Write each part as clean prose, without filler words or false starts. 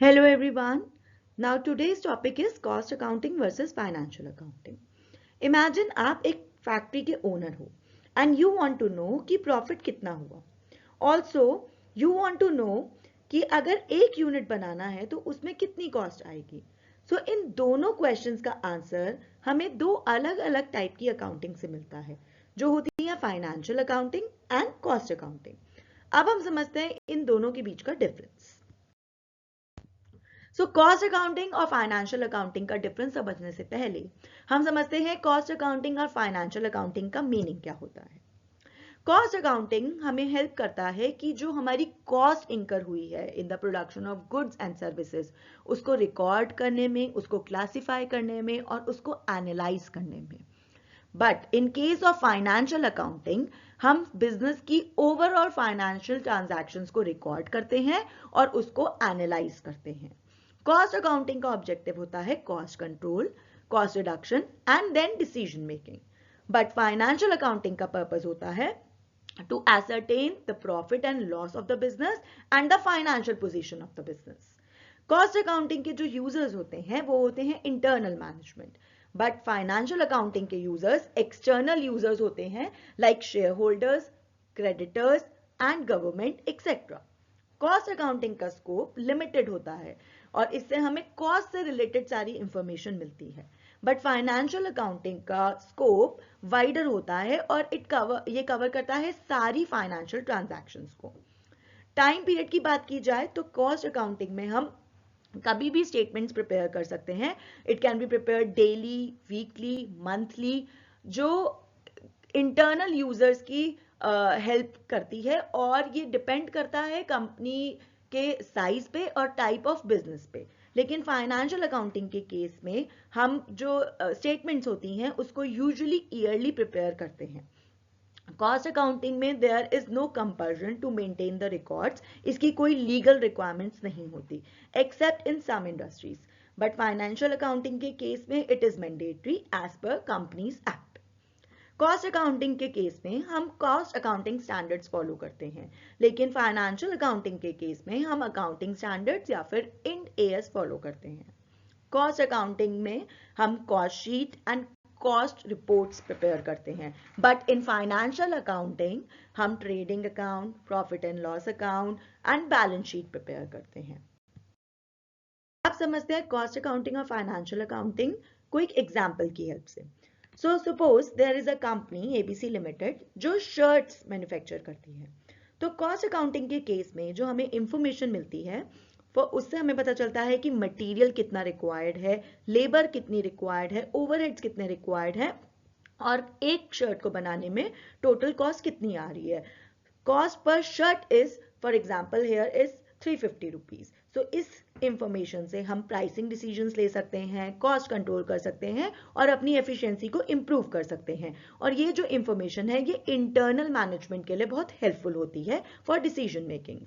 Hello everyone. Now today's topic is cost accounting versus financial accounting. Imagine आप एक factory के owner हो and you want to know कि profit कितना हुआ. Also you want to know कि अगर एक यूनिट बनाना है तो उसमें कितनी कॉस्ट आएगी. सो इन दोनों क्वेश्चंस का आंसर हमें दो अलग अलग टाइप की अकाउंटिंग से मिलता है जो होती है financial accounting and cost accounting. अब हम समझते हैं इन दोनों के बीच का डिफरेंस. सो कॉस्ट अकाउंटिंग और फाइनेंशियल अकाउंटिंग का डिफरेंस समझने से पहले हम समझते हैं कॉस्ट अकाउंटिंग और फाइनेंशियल अकाउंटिंग का मीनिंग क्या होता है. कॉस्ट अकाउंटिंग हमें हेल्प करता है कि जो हमारी कॉस्ट इंकर हुई है in the production of goods and services उसको रिकॉर्ड करने में, उसको क्लासिफाई करने में और उसको एनालाइज करने में. But in case of financial accounting हम बिजनेस की ओवरऑल फाइनेंशियल ट्रांजैक्शंस को रिकॉर्ड करते हैं और उसको एनालाइज करते हैं. कॉस्ट अकाउंटिंग का ऑब्जेक्टिव होता है cost control, cost reduction and then decision making. But financial accounting का पर्पस होता है to ascertain the profit and loss of the business and the financial position of the business. Cost accounting के जो users होते हैं वो होते हैं internal management, but financial accounting के यूजर्स एक्सटर्नल यूजर्स होते हैं like share holders, creditors and government etcetera. Cost accounting का स्कोप लिमिटेड होता है और इससे हमें कॉस्ट से रिलेटेड सारी इंफॉर्मेशन मिलती है. बट फाइनेंशियल अकाउंटिंग का स्कोप वाइडर होता है और ये कवर करता है सारी फाइनेंशियल ट्रांजैक्शंस को. टाइम पीरियड की बात की जाए तो कॉस्ट अकाउंटिंग में हम कभी भी स्टेटमेंट्स प्रिपेयर कर सकते हैं. It can be prepare daily, weekly, monthly, जो इंटरनल यूजर्स की हेल्प करती है और ये डिपेंड करता है कंपनी के साइज पे और टाइप ऑफ बिजनेस पे. लेकिन फाइनेंशियल अकाउंटिंग के केस में हम जो स्टेटमेंट्स होती हैं उसको यूजुअली ईयरली प्रिपेयर करते हैं. कॉस्ट अकाउंटिंग में there is no compulsion to maintain the records. इसकी कोई लीगल रिक्वायरमेंट्स नहीं होती except in some industries. But financial accounting के केस में it is mandatory as per companies act. Cost accounting के केस में हम कॉस्ट अकाउंटिंग स्टैंडर्ड्स फॉलो करते हैं, लेकिन फाइनेंशियल अकाउंटिंग के केस में हम अकाउंटिंग स्टैंडर्ड्स या फिर इंड एएस फॉलो करते हैं. कॉस्ट अकाउंटिंग में हम cost sheet and cost reports prepare करते हैं, बट इन फाइनेंशियल अकाउंटिंग हम trading account, profit and loss account and balance sheet prepare करते हैं. आप समझते हैं कॉस्ट अकाउंटिंग और फाइनेंशियल अकाउंटिंग को एक एग्जाम्पल की हेल्प से. So suppose there is a company ABC Limited जो शर्ट्स मैन्युफैक्चर करती है. तो कॉस्ट अकाउंटिंग के केस में जो हमें इंफॉर्मेशन मिलती है वो उससे हमें पता चलता है कि मटेरियल कितना रिक्वायर्ड है, लेबर कितनी रिक्वायर्ड है, ओवरहेड्स कितने रिक्वायर्ड है और एक शर्ट को बनाने में टोटल कॉस्ट कितनी आ रही है. Cost per shirt is for example here is 350 rupees. So इस इंफॉर्मेशन से हम प्राइसिंग डिसीजंस ले सकते हैं, कॉस्ट कंट्रोल कर सकते हैं और अपनी एफिशिएंसी को इंप्रूव कर सकते हैं. और ये जो इंफॉर्मेशन है ये इंटरनल मैनेजमेंट के लिए बहुत हेल्पफुल होती है for decision making.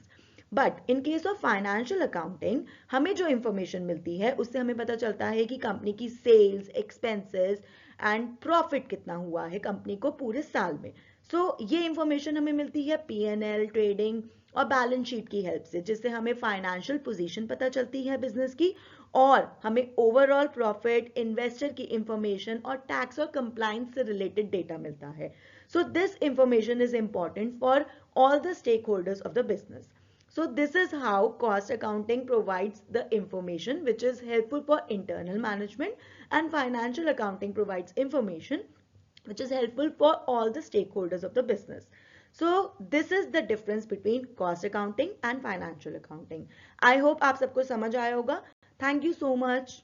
But in case of financial accounting हमें जो इंफॉर्मेशन मिलती है उससे हमें पता चलता है कि कंपनी की सेल्स, एक्सपेंसेस एंड प्रॉफिट कितना हुआ है कंपनी को पूरे साल में. सो ये इंफॉर्मेशन हमें मिलती है पीएनएल, ट्रेडिंग और बैलेंस शीट की हेल्प से, जिससे हमें फाइनेंशियल पोजीशन पता चलती है बिजनेस की और हमें ओवरऑल प्रॉफिट, इन्वेस्टर की इंफॉर्मेशन और टैक्स और कंप्लायंस से रिलेटेड डेटा मिलता है. So this information is important for all the stakeholders of the business. So this is how cost accounting provides the information which is helpful for internal management, and financial accounting provides information which is helpful for all the stakeholders of the business. So this is the difference between cost accounting and financial accounting. I hope आप सबको समझ आया होगा. Thank you so much.